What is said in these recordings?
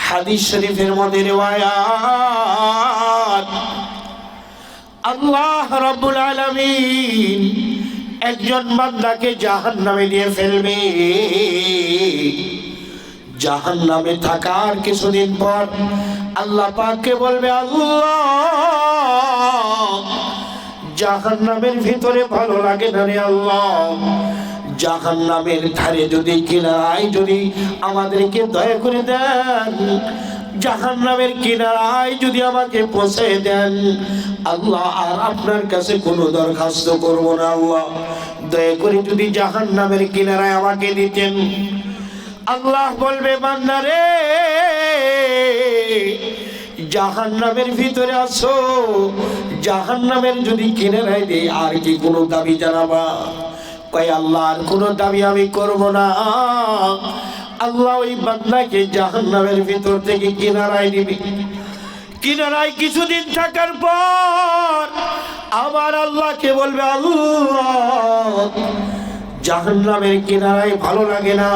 হাদিস শরীফের মধ্যে রিওয়ায়াত, আল্লাহ রাব্বুল আলামিন একজন বান্দাকে জাহান্নামে দিয়ে ফেলবে। জাহান্নামে থাকার কিছুদিন পর আল্লাহ পাককে বলবে, আল্লাহ জাহান্নামের ভিতরে ভালো লাগে না রে আল্লাহ, জাহান্নামের ধারে যদি কিনারায় যদি আমাদেরকে দয়া করে দেন, জাহান্নামের কিনারায় যদি আমাকে পৌঁছে দেন আল্লাহ, আর আপনার কাছে কোনো দরখাস্ত করব না আল্লাহ, দয়া করে যদি জাহান্নামের কিনারায় আমাকে দিতেন। আল্লাহ বলবে, বান্দা রে জাহান্নামের ভিতরে আছো, জাহান্নামের যদি কিনারায় দেই আর কি কোনো দাবি জানাবা? কয় আল্লাহ আর কোনো দাবি আমি করব না। আল্লাহ ওই বান্দাকে জাহান্নামের ভিতর থেকে কিনারায় দিবে। কিনারায় কিছুদিন থাকার পর আবার আল্লাহকে বলবে, আল্লাহ জাহান্নামের কিনারায় ভালো লাগে না,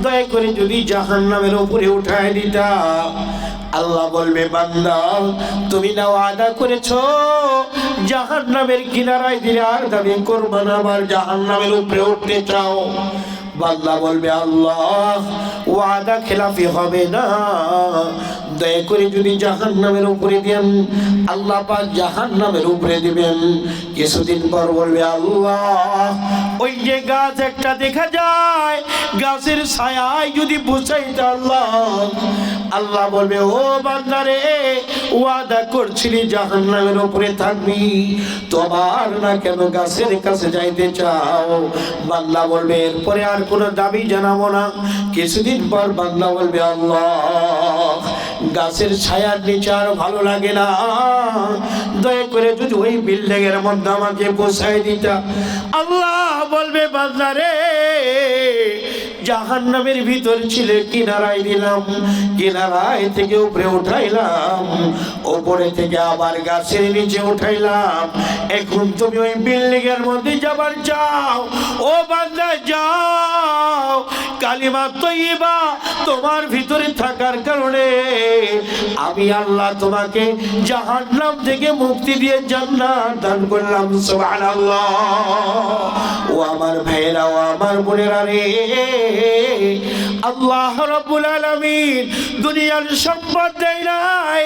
দয়া করে যদি জাহান্নামের উপরে উঠায় দিতা। আল্লাহ বলবে, বান্দা তুমি না ওয়াদা করেছো জাহান্নামের কিনারায় দিলে আর দাবি করবে না, আবার জাহান্নামের উপরে উঠতে চাও। বান্দা বলবে, আল্লাহ ওয়াদা খেলাফি হবে না, দয়া করে যদি জাহান্নামের উপরে দেন। আল্লাহ পাক জাহান্নামের উপরে দিবেন। কিছুদিন পর বলবে, আল্লাহ ওই যে গাছ একটা দেখা যায়, গাছের ছায়ায় যদি বুঝাইতে আল্লাহ। আল্লাহ বলবে, ও বান্দা রে ওয়াদা করছিলি জাহান্নামের উপরে থাকবি, তো আবার না কেন গাছের কাছে যাইতে চাও? বান্দা বলবে, এরপরে আর কোনো দাবি জানাবো না। কিছুদিন পর বান্দা বলবে, আল্লাহ গাছের ছায়ার নিচে আর ভালো লাগে না, দয়া করে যদি ওই বিল্ডিং এর মধ্যে আমাকে বসাই দিতা। আল্লাহ বলবে, বান্দা রে জাহান্নামের ভিতর ছিল কিনারায় দিলাম, কিনারায় থেকে উপরে উঠাইলাম, উপরে থেকে আবার গাছের নিচে উঠাইলাম, এখন তুমি ওই বিল্ডিং এর মধ্যে যাবার চাও। ও বান্দা যাও, কালিমা তৈয়বা তোমার ভিতরে থাকার কারণে আমি আল্লাহ তোমাকে জাহান্নাম থেকে মুক্তি দিয়ে জান্নাত দান করলাম। সুবহানাল্লাহ। ও আমার ভাইরা, ও আমার বোনেরা রে, আল্লাহ রাব্বুল আলামিন দুনিয়ার সম্পদ দেয় নাই,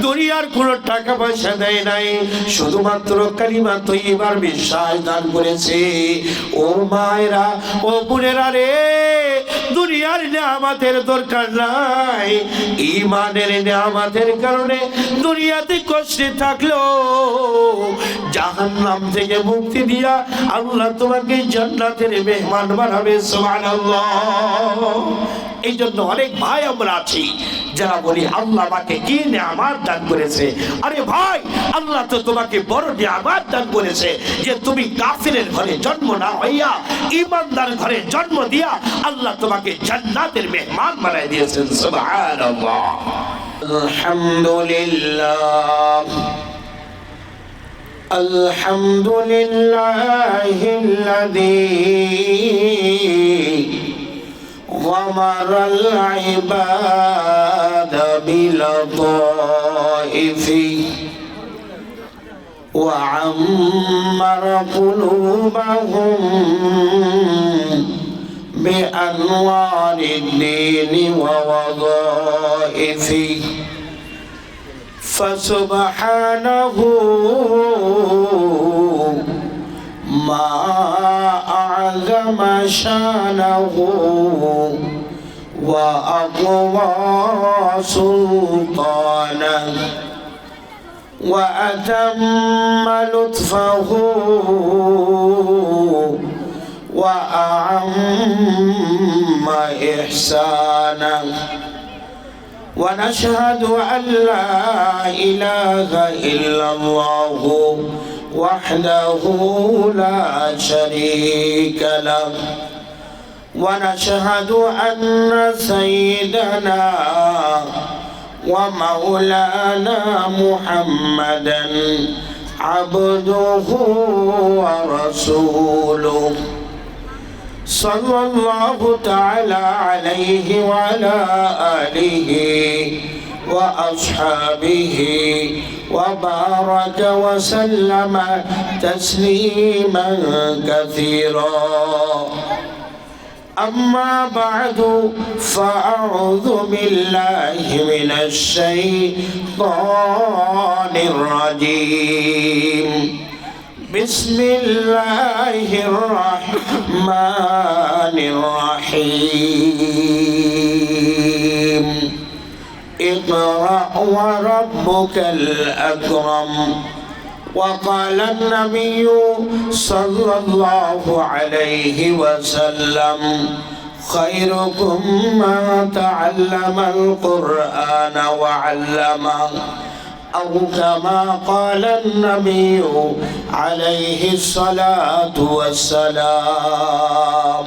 দুনিয়ার কোনো টাকা পয়সা দেয় নাই, শুধুমাত্র কালিমা তৈয়বার বিশ্বাস দান করেছে। ও মায়েরা, ও বোনেরা রে, দুনিয়ার নিয়ামতের দরকার নাই, ঈমানের নিয়ামতের কারণে দুনিয়াতে কষ্টে থাকলো জাহান্নাম থেকে মুক্তি দিয়া আল্লাহ তোমাকে জান্নাতের মেহমান বানাবে। সুবহানাল্লাহ। এই জন্য অনেক ভাই আমরা আছি যারা বলি আল্লাহ আমাকে কি নিয়ামত দান করেছে। আরে ভাই, আল্লাহ তো তোমাকে বড় নিয়ামত দান করেছে যে তুমি কাফিরের ঘরে জন্ম না হইয়া ঈমানদার ঘরে জন্ম দিয়া আল্লাহ তোমাকে জান্নাতের মেহমান বানায় দিয়েছেন। সুবহানাল্লাহ। আলহামদুলিল্লাহ, আলহামদুলিল্লাহিল্লাযী غمر العباد بلطائف وعمر قلوبهم بأنوار الدين ووظائفه فسبحانه ما أعظم شانه وأقوى سلطانه وأتم لطفه وأعم إحسانه ونشهد أن لا إله إلا الله وحده لا شريك له ونشهد أن سيدنا ومولانا محمدا عبده ورسوله صلى الله تعالى عليه وعلى آله وأصحابه وبارك وسلم تسليما كثيرا. أما بعد فأعوذ بالله من الشيطان الرجيم. بسم الله الرحمن الرحيم. اقرأ وربك الأكرم. وقال النبي صلى الله عليه وسلم خيركم من تعلم القرآن وعلمه أو كما قال النبي عليه الصلاة والسلام.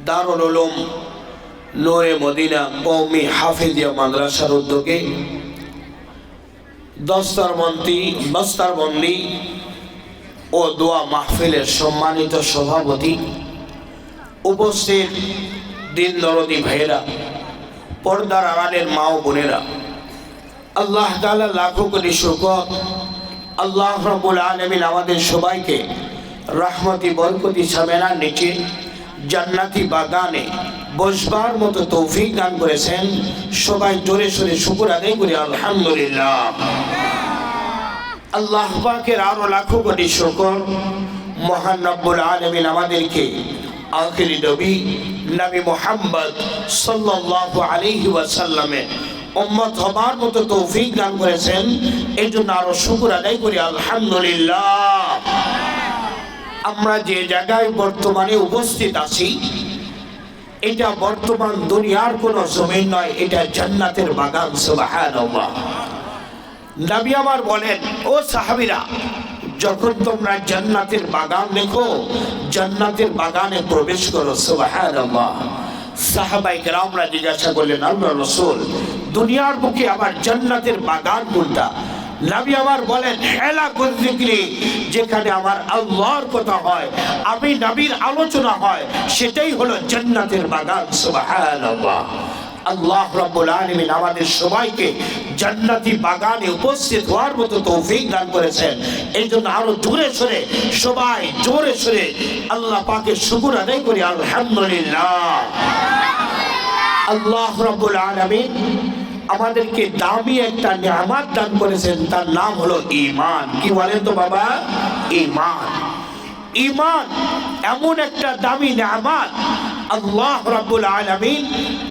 দারুল উলুম নূরে মদিনা কওমি হাফিজিয়া মাদ্রাসার উদ্যোগে বস্তারবন্দি ও দোয়া মাহফিলের সম্মানিত সভাপতি, উপস্থিত দিন দরদি ভাইয়েরা, পর্দার আড়ালের মা ও বোনেরা, আল্লাহ তাআলা লাখো কোটি শুকর। আল্লাহ রাব্বুল আলামিন আমাদের সবাইকে রহমতি বরকতি সামেরার নিচে জান্নাতি বাগানে বসবার মতো তৌফিক দান করেছেন। সবাই জোরে সোরে শুকর আদায় করি আলহামদুলিল্লাহ। আল্লাহ পাকের আরো লাখো কোটি শুকর, মহান রব্বুল আলামিন আমাদেরকে আখিরি নবী মুহাম্মদ সাল্লাল্লাহু আলাইহি ওয়াসাল্লামের উম্মত হবার মতো তৌফিক দান করেছেন। এই জন্য আরো শুকর আদায় করি আলহামদুলিল্লাহ। আমরা যে জায়গায় বর্তমানে উপস্থিত আছি, এটা বর্তমান দুনিয়ার কোন জমিন নয়, এটা জান্নাতের বাগান। সুবহানাল্লাহ। নবী আমার বলেন, ও সাহাবীরা, যখন তোমরা জান্নাতের বাগান দেখো, জান্নাতের বাগানে প্রবেশ করো। সুবহানাল্লাহ। সাহাবায়ে কেরামরা জিজ্ঞাসা করলেন, আল্লাহ রাসূল, দুনিয়ার বুকে আবার জান্নাতের বাগান কোনটা? নবী আমার বলেন, হেলাকুল যিকরি, যেখানে আমার আল্লাহর কথা হয়, আমি নবীর আলোচনা হয়, সেটাই হলো জান্নাতের বাগান। সুবহানাল্লাহ। আল্লাহ রাব্বুল আলামিন আমাদের সবাইকে জান্নাতি বাগানে উপস্থিত হওয়ার মতো তৌফিক দান করেছেন। এই জন্য আরো জোরে সোরে সবাই জোরে সোরে আল্লাহ পাকের শুকর আদায় করি আলহামদুলিল্লাহ। আল্লাহ রাব্বুল আলামিন আমাদেরকে দামি একটা নিয়ামত দান করেছেন, তার নাম হলো ঈমান। কি বলেন তো বাবা? ঈমান। ঈমান এমন একটা দামি নিয়ামত, আল্লাহ রাব্বুল আলামিন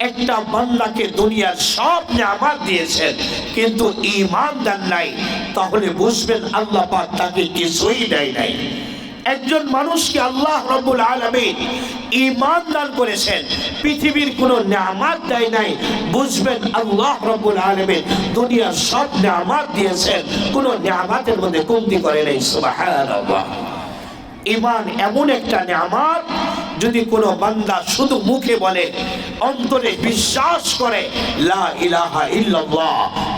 একটা বান্দাকে দুনিয়ার সব নিয়ামত দিয়েছেন, কিন্তু ঈমান দেন নাই, তাহলে বুঝবেন আল্লাহ পাক তাকে কিছুই দেয় নাই। একজন মানুষকে আল্লাহ রাব্বুল আলামিন ঈমান দান করেছেন, পৃথিবীর কোনো নিয়ামত দেয় নাই, বুঝবেন আল্লাহ রাব্বুল আলামিন দুনিয়ার সব নিয়ামত দিয়েছেন, কোনো নিয়ামতের মধ্যে কমতি করে নাই। সুবহানাল্লাহ। ঈমান এমন একটা নিয়ামত, যদি কোনো বান্দা শুধু মুখে বলে, অন্তরে বিশ্বাস করে লা ইলাহা ইল্লাল্লাহ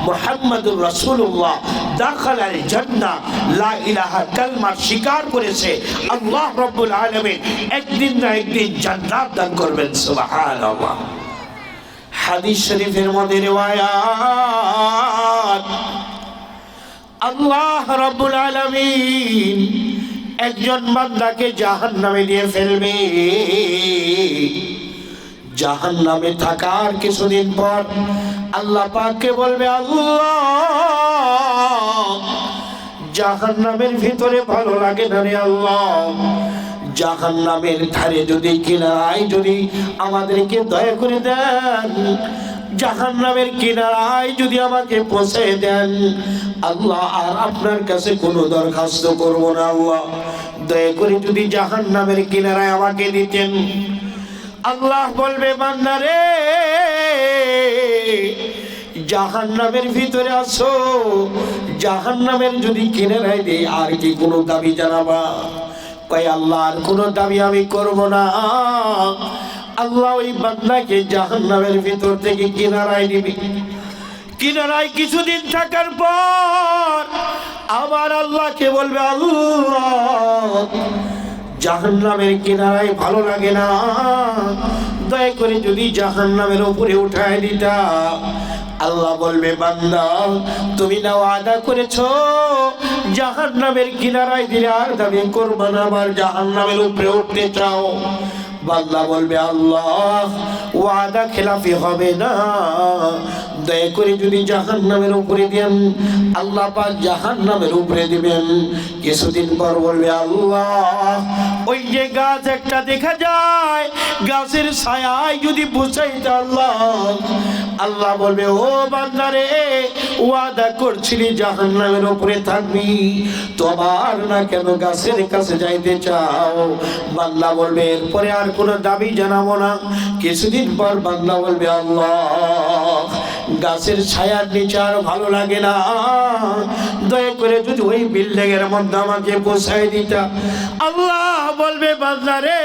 মুহাম্মাদুর রাসূলুল্লাহ দাখালাল জান্নাহ, লা ইলাহা কালমা স্বীকার করেছে, আল্লাহ রাব্বুল আলামিন একদিন না একদিন জান্নাত দান করবেন। সুবহানাল্লাহ। হাদিস শরীফের মধ্যে রিওয়ায়াত, আল্লাহ রাব্বুল আলামিন একজন বান্দাকে জাহান্নামে দিয়ে ফেলবে। জাহান্নামে থাকার কিছুদিন পর আল্লাহ পাককে বলবে, আল্লাহ, জাহান্নামের ভিতরে ভালো লাগে না রে আল্লাহ, জাহান্নামের ধারে যদি কিনারায় যদি আমাদেরকে দয়া করে দেন, জাহান্নামের কিনারায় যদি আমাকে পৌঁছে দেন আল্লাহ, আর আপনার কাছে কোনো দরখাস্ত করব না আল্লাহ, দয়া করে যদি জাহান্নামের কিনারায় আমাকে দিতেন। আল্লাহ বলবে, বান্দা রে, জাহান্নামের ভিতরে আছো, জাহান্নামের যদি কিনারায় দেই আর কি কোনো দাবি জানাবা? কয়, আল্লাহ, আর কোনো দাবি আমি করব না। আল্লাহ ওই বান্দাকে জাহান্নামের ভিতর থেকে কিনারায় দিবে। কিনারায় কিছুদিন থাকার পর আবার আল্লাহকে বলবে, আল্লাহ, জাহান্নামের কিনারায় ভালো লাগে না, দয়া করে যদি জাহান্নামের উপরে উঠায় দিতা। আল্লাহ বলবে, বান্দা তুমি না ওয়াদা করেছো জাহান্নামের কিনারায় দিলে আর দাবি করবা না, আবার জাহান্নামের উপরে উঠতে চাও। বান্দা বলবে, আল্লাহ ওয়াদা খেলাফি হবে না, দয়া করে যদি জাহান্নামের উপরে দেন। আল্লাহ পাক জাহান্নামের উপরে দিবেন। কিছুদিন পর বলবে, আল্লাহ ওই যে গাছ একটা দেখা যায়, গাছের ছায়ায় যদি বসাইতে। আল্লাহ বলবে, ও বান্দা রে, ওয়াদা করছিলি জাহান্নামের উপরে থাকবি, তো আবার না কেন গাছের কাছে যাইতে চাও? বান্দা বলবে, এরপরে আর কোনো দাবি জানাবো না। কিছুদিন পর বান্দা বলবে, আল্লাহ গাছের ছায়ার নিচে আর ভালো লাগে না, দয়া করে যদি ওই বিল্ডিং এর মধ্যে আমাকে বসাই দিতা। আল্লাহ বলবে, বান্দা রে,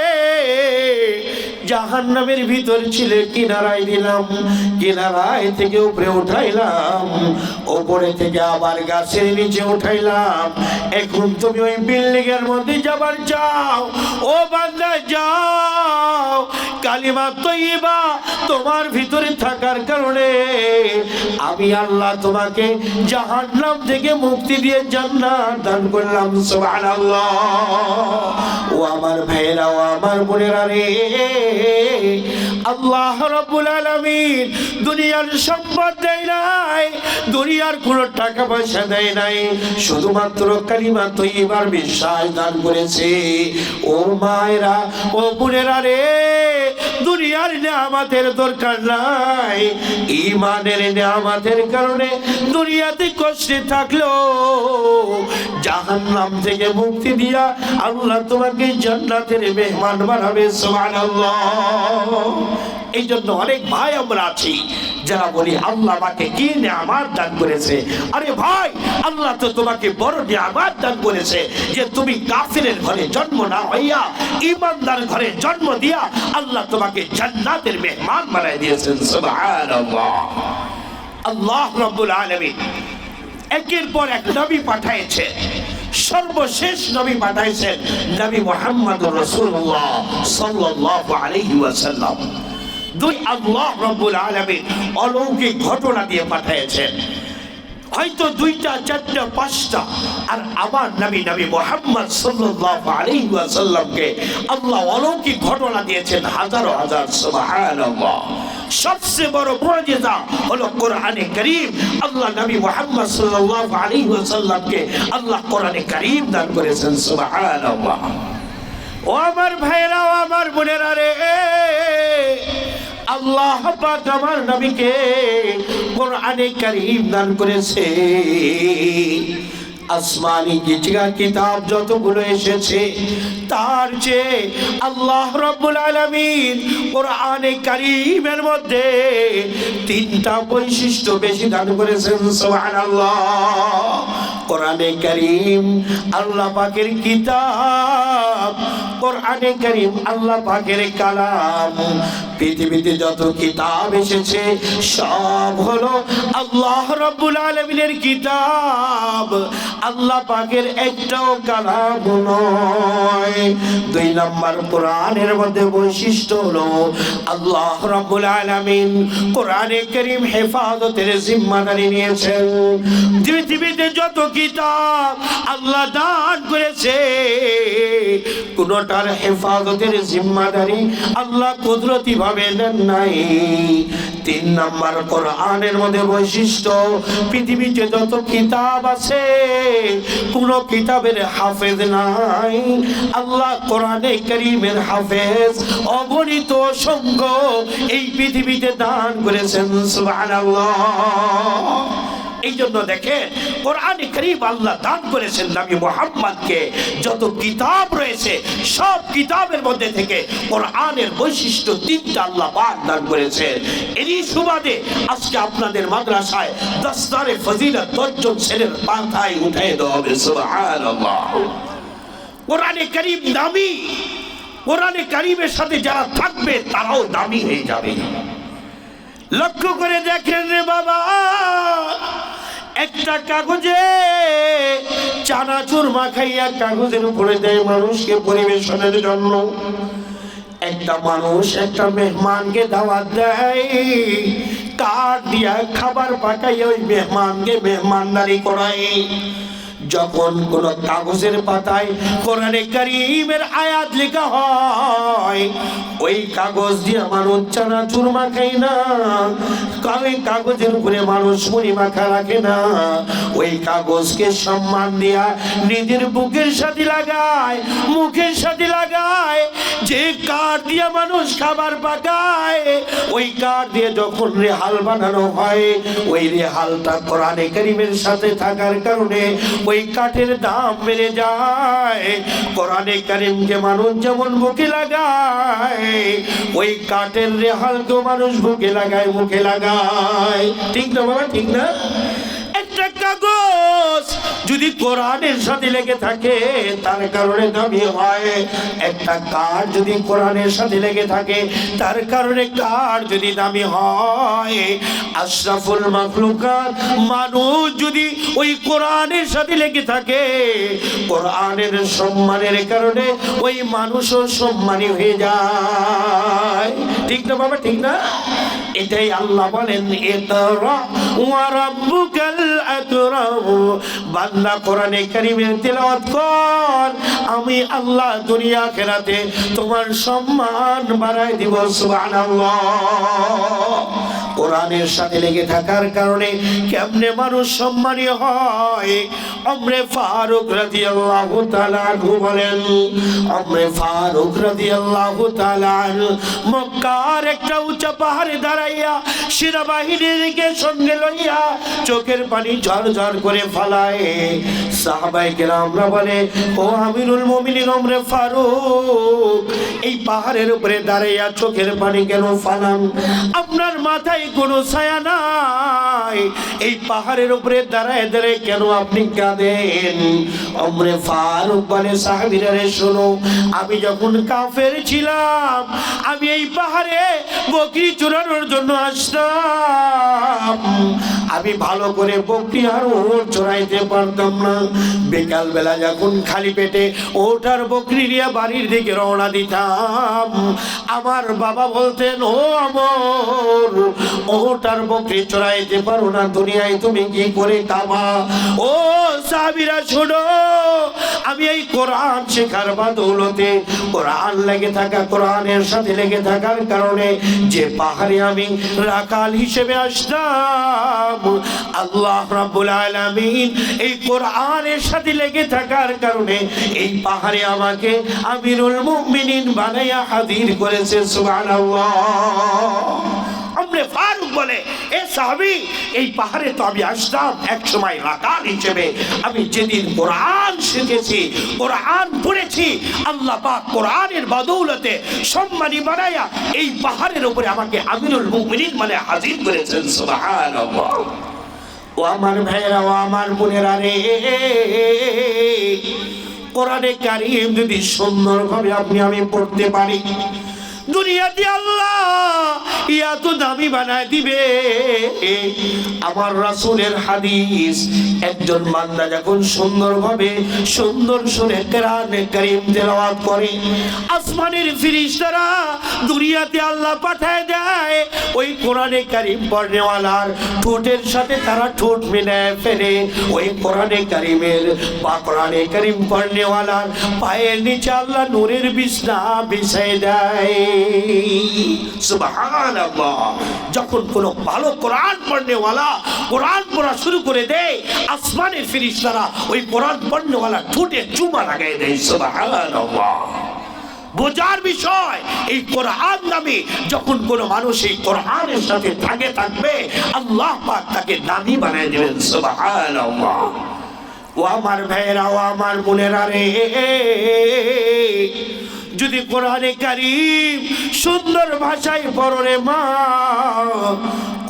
জাহান্নামের ভিতর ছিল কিনারায় দিলাম, কিনারায় থেকে উপরে উঠাইলাম, উপরে থেকে আবার গাছের নিচে উঠাইলাম, এখন তুমি ওই বিল্ডিং এর মধ্যে যাবার চাও। ও বান্দা যাও, কালিমা তয়্যিবা তোমার ভিতরে থাকার কারণে আমি আল্লাহ তোমাকে জাহান্নাম থেকে মুক্তি দিয়ে জান্নাত দান করলাম। সুবহানাল্লাহ। ও আমার ভাইরা, ও আমার বোনেরা রে, আল্লাহ রাব্বুল আলামিন দুনিয়ার সম্পদ দেয় নাই, দুনিয়ার কোনো টাকা পয়সা দেয় নাই, শুধুমাত্র কালিমা তয়্যিবার বিশ্বাস দান করেছে। ও মায়েরা, ও বোনেরা রে, দুনিয়ার নিয়ামতের দরকার নাই, ঈমানের নিয়ামতের কারণে দুনিয়াতে কষ্টে থাকলো জাহান্নাম থেকে মুক্তি দিয়া আল্লাহ তোমাকে জান্নাতের মেহমান বানাবে। সুবহানাল্লাহ। এই জন্য অনেক ভাই আমরা আছি যারা বলি, আল্লাহ আমাকে কি নিয়ামত দান করেছে। আরে ভাই, আল্লাহ তো তোমাকে বড় নিয়ামত দান করেছে যে তুমি কাফিরের ঘরে জন্ম না হইয়া ঈমানদার ঘরে জন্ম দিয়া আল্লাহ তোমাকে জান্নাতের মেহমান বানায় দিয়েছেন। সুবহানাল্লাহ। আল্লাহ রাব্বুল আলামিন একের পর এক নবী পাঠাইছে, সর্বশেষ নবী পাঠাইছেন নবী মুহাম্মদুর রাসূলুল্লাহ সাল্লাল্লাহু আলাইহি ওয়াসাল্লাম। দুই আল্লাহ রাব্বুল আলামিন অলৌকিক ঘটনা দিয়ে পাঠিয়েছেন, হয়তো দুইটা, চারটা, পাঁচটা। আর আমার নবী মুহাম্মদ সাল্লাল্লাহু আলাইহি ওয়াসাল্লামকে আল্লাহ অলৌকিক ঘটনা দিয়েছেন হাজারো হাজার। সুবহানাল্লাহ। সবচেয়ে বড় মুজিজা হলো কোরআনে কারীম। আল্লাহ নবী মুহাম্মদ সাল্লাল্লাহু আলাইহি ওয়াসাল্লামকে আল্লাহ কোরআনে কারীম দান করেছেন। সুবহানাল্লাহ। ও আমার ভাইরা, ও আমার বোনেরা রে, আল্লাহ পাক আমার নবীকে কোরআনে কারীম দান করেছে। আসমানি কিতাব যতগুলো এসেছে তার চেয়ে আল্লাহ রাব্বুল আলামিন কোরআনে কারীমের মধ্যে তিনটা বৈশিষ্ট্য বেশি দান করেছেন। সুবহানাল্লাহ। কোরআনে কারীম আল্লাহ পাকের কিতাব, কোরআনে কারীম আল্লাহ পাকের কালাম। পৃথিবীতে যত কিতাব এসেছে সব হলো আল্লাহ রাব্বুল আলামিনের কিতাব, আল্লাহ পাকের একটাও কালাম নয়। দুই নম্বর, কোরআনের মধ্যে বৈশিষ্ট্য হলো আল্লাহ রাব্বুল আলামিন কোরআনে কারীম হেফাজতের জিম্মাদারি নিয়েছেন। পৃথিবীতে যত কিতাব আল্লাহ দান করেছে কোনটার হেফাজতের জিম্মাদারি আল্লাহ কুদরতি ভাবে নেন নাই। তিন নম্বর, কোরআনের মধ্যে বৈশিষ্ট্য, পৃথিবীতে যত কিতাব আছে কোন কিতাবের হাফেজ নাই, আল্লাহ কোরআনে কারীমের হাফেজ অগণিত সংখ্য এই পৃথিবীতে দান করেছেন। সুবহানাল্লাহ। এই জন্য দেখেন কোরআনে কারীম আল্লাহ দান করেছেন নবী মুহাম্মদকে। যত কিতাব রয়েছে সব কিতাবের মধ্যে থেকে কোরআনের বৈশিষ্ট্য তিনটা আল্লাহ পাক দান করেছেন। এরই সুবাদে আজকে আপনাদের মাদ্রাসায় দস্তারে ফজিলত 10 জন ছেলের পাতায় উঠিয়ে দেওয়া হবে। সুবহানাল্লাহ। কোরআনে কারীম দামি, কোরআনে কারীমের সাথে যারা থাকবে তারাও দামি হয়ে যাবে। লক্ষ্য করে দেখেন রে বাবা, একটা কাগজে চানাচুর মাখাইয়া কাগজের উপরে দেয় মানুষকে পরিবেশনের জন্য। একটা মানুষ একটা মেহমানকে দাওয়াত দেয়, কাঠ দিয়া খাবার পাকাইয়া ওই মেহমানকে মেহমানদারি করায়। যখন কোন কাগজের পাতায় কোরআনে কারীমের আয়াত লেখা হয়, ওই কাগজ দিয়ে মানুষ চানাচুর মাখায় না, ওই কাগজের উপরে মানুষ মুড়ি মাখা রাখে না, ওই কাগজকে সম্মান দিয়া নিজের বুকের সাথে লাগায়, মুখের সাথে লাগায়। যে কাঠ দিয়ে মানুষ খাবার পাকায়, ওই কাঠ দিয়ে যখন রেহাল বানানো হয়, ওই রেহালটা কোরআনে কারীমের সাথে থাকার কারণে ওই কাঠের দাম বেড়ে যায়। কোরআনে কারীমকে মানুষ যেমন বুকে লাগায়, ওই কাঠের রেহালকেও মানুষ বুকে লাগায়, মুখে লাগায়। ঠিক না বাবা, ঠিক না? একটা কাগজ যদি কোরআনের সাথে লেগে থাকে তার কারণে দামি হয়। একটা কাঠ যদি কোরআনের সাথে লেগে থাকে তার কারণে কাঠ যদি দামি হয়। আশরাফুল মাখলুকাত মানুষ যদি ওই কোরআনের সাথে লেগে থাকে, কোরআনের সম্মানের কারণে ওই মানুষও সম্মানী হয়ে যায়। ঠিক না বাবা, ঠিক না? এটাই আল্লাহ বলেন, ইকরা ওয়া রাব্বুকাল আকরাম। বান্দা কোরআনে কারীমের তেলাওয়াত কর, আমি আল্লাহ দুনিয়া আখিরাতে তোমার সম্মান বাড়ায় দিব। সুবহানাল্লাহ। কোরআনের সাথে লেগে থাকার কারণে কেমনে মানুষ সম্মানী হয়। ওমরে ফারুক রাদিয়াল্লাহু তাআলা আনহু বলেন, ওমরে ফারুক রাদিয়াল্লাহু তাআলা আনহু মক্কার একটা উঁচা পাহাড়ে দাঁড়াইয়া সেনাবাহিনীকে সঙ্গে লইয়া চোখের পানি ঝরঝর করে ফলায়। সাহাবায়ে কেরামরা বলে, ও আমিরুল মুমিনিন ওমরে ফারুক, এই পাহাড়ের উপরে দাঁড়াইয়া চোখের পানি কেন ফালান? আপনার মাথায় কোনো ছায়া নাই, এই পাহাড়ের উপরে দাঁড়ায় দাঁড়ায় কেন আপনি কাঁদেন? ওমরে ফারুক বলে, সাহাবীরা রে শোনো, আমি যখন কাফের ছিলাম আমি এই পাহাড়ে বকরি চোরানোর জন্য আসতাম। আমি ভালো করে বকরি আর উট চড়াইতে পারতাম না। বিকাল বেলা যখন খালি পেটে ওট আর বকরি নিয়ে বাড়ির দিকে রওনা দিতাম, আমার বাবা বলতেন, ও আমর, ওট আর বকরি চড়াইতে পারো না, দুনিয়ায় তুমি কি করে খাবা? ও সাহাবীরা শোনো, আমি এই কোরআন শেখার বদৌলতে, কোরআন লেগে থাকা, কোরআনের সাথে লেগে থাকার কারণে যে পাহাড়ে আমি রাখাল হিসেবে আসতাম, আল্লাহ রাব্বুল আলামিন এই কোরআনের সাথে লেগে থাকার কারণে এই পাহাড়ে আমাকে আমিরুল মুমিনিন বানাইয়া হাজির করেছে। সুবহানাল্লাহ। ওমরে ফারুক বলে, এ সাহাবী, এই পাহাড়ে তো আমি আসতাম এক সময় রাখাল হিসেবে। আমি যেদিন কোরআন শিখেছি, কোরআন পড়েছি, আল্লাহ পাক কোরআনের বদৌলতে সম্মানী বানাইয়া এই পাহাড়ের উপরে আমাকে আমিরুল মুমিনিন মানে হাজির করেছেন। সুবহানাল্লাহ। ও আমার ভাইরা, ও আমার বোনেরা রে, কোরআনে কারীম যদি সুন্দরভাবে আপনি আমি পড়তে পারি, দুনিয়াতে আল্লাহ এত দামি বানায় দিবে। আমার রাসূলের হাদিস, একজন বান্দা যখন সুন্দরভাবে সুন্দর সুরে কোরআনে কারীম তেলাওয়াত করে, আসমানের ফেরেশতারা দুনিয়াতে আল্লাহ পাঠায় দেয় ওই কোরআনে কারীম পড়নেওয়ালার ঠোঁটের সাথে তারা ঠোঁট মিলায় ফেলে। ওই কোরআনে কারীমের বা কোরআনে কারীম পড়নেওয়ালার পায়ের নিচে আল্লাহ নূরের বিছনা বিছায় দেয়। সুবহানাল্লাহ। যখন কোন ভালো কোরআন পড়নেওয়ালা কোরআন পড়া শুরু করে দেয়, আসমানের ফেরেশতারা ওই কোরআন পড়নেওয়ালা ঠোঁটে চুমা লাগায় দেয়। সুবহানাল্লাহ। বোঝার বিষয়, এই কোরআন নামে যখন কোনো মানুষ এই কোরআনের সাথে থাকবে, আল্লাহ পাক তাকে দামি বানায় দেবেন। সুবহানাল্লাহ। ও আমার ভাইয়েরা, ও আমার বোনেরা রে, যদি কোরআনে কারীম সুন্দর ভাষায় পড়ো রে মা,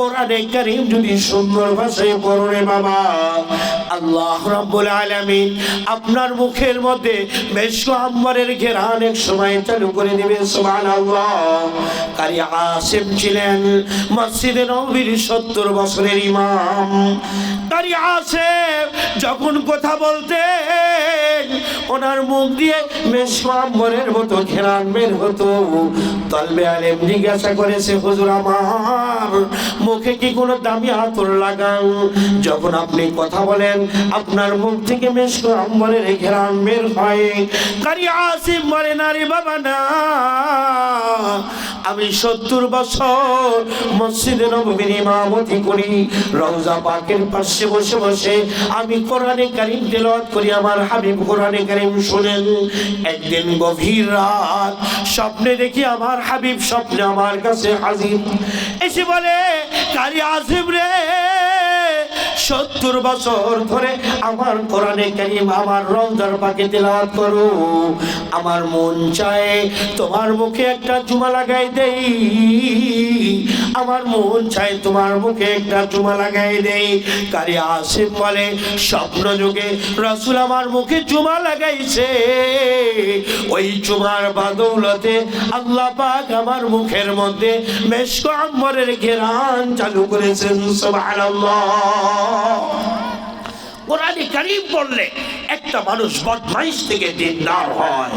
কোরআনে কারীম যদি সুন্দর ভাষায় পড়ে বাবা, আল্লাহ রাব্বুল আলামিন আপনার মুখের মধ্যে মেশক আম্বরের ঘেরান এক সময় চালু করে দিবে। সুবহানাল্লাহ। কারি আসিম ছিলেন মসজিদে নববীর 70 বছরের ইমাম। কারি আসিম যখন কথা বলতেন ওনার মুখ দিয়ে মেশক আম্বরের মতো ঘেরান বের হতো। তলবে আলেম জিজ্ঞাসা করেছে, হুজুর আমার মুখে কি কোনো দামি আতর লাগান? যখন আপনি কথা বলেন আপনার মুখ থেকে মেশক আম্বরের ঘেরান বের হয়। কারি আসিম বলে, না রে বাবা না, আমি 70 বছর মসজিদে নববীর ইমামতি করি, রওজা পাকের পাশে বসে বসে আমি কোরআনে কারীম তেলাওয়াত করি, আমার হাবিব কোরআনে কারীম শুনেন। একদিন গভীর রাত স্বপ্নে দেখি আমার হাবিব স্বপ্নে আমার কাছে হাজির, এসে বলে, কারি আসিম রে, 70 বছর ধরে আমার কোরআনে কারীম আমার রওজার পাকে তেলাওয়াত করো, আমার মন চায় তোমার মুখে একটা চুমা লাগাই দেই, আমার মন চায় তোমার মুখে একটা চুমা লাগাই দেই। কারি আসিম বলে, স্বপ্ন যুগে রাসূল আমার মুখে চুমা লাগাইছে, ওই চুমার বাদৌলতে আল্লাহ পাক আমার মুখের মধ্যে মেশক আম্বরের ঘেরান চালু করেছেন। সুবহানাল্লাহ। কোরআনে কারীম পড়লে একটা মানুষ বদমাইশ থেকে দিনদার হয়।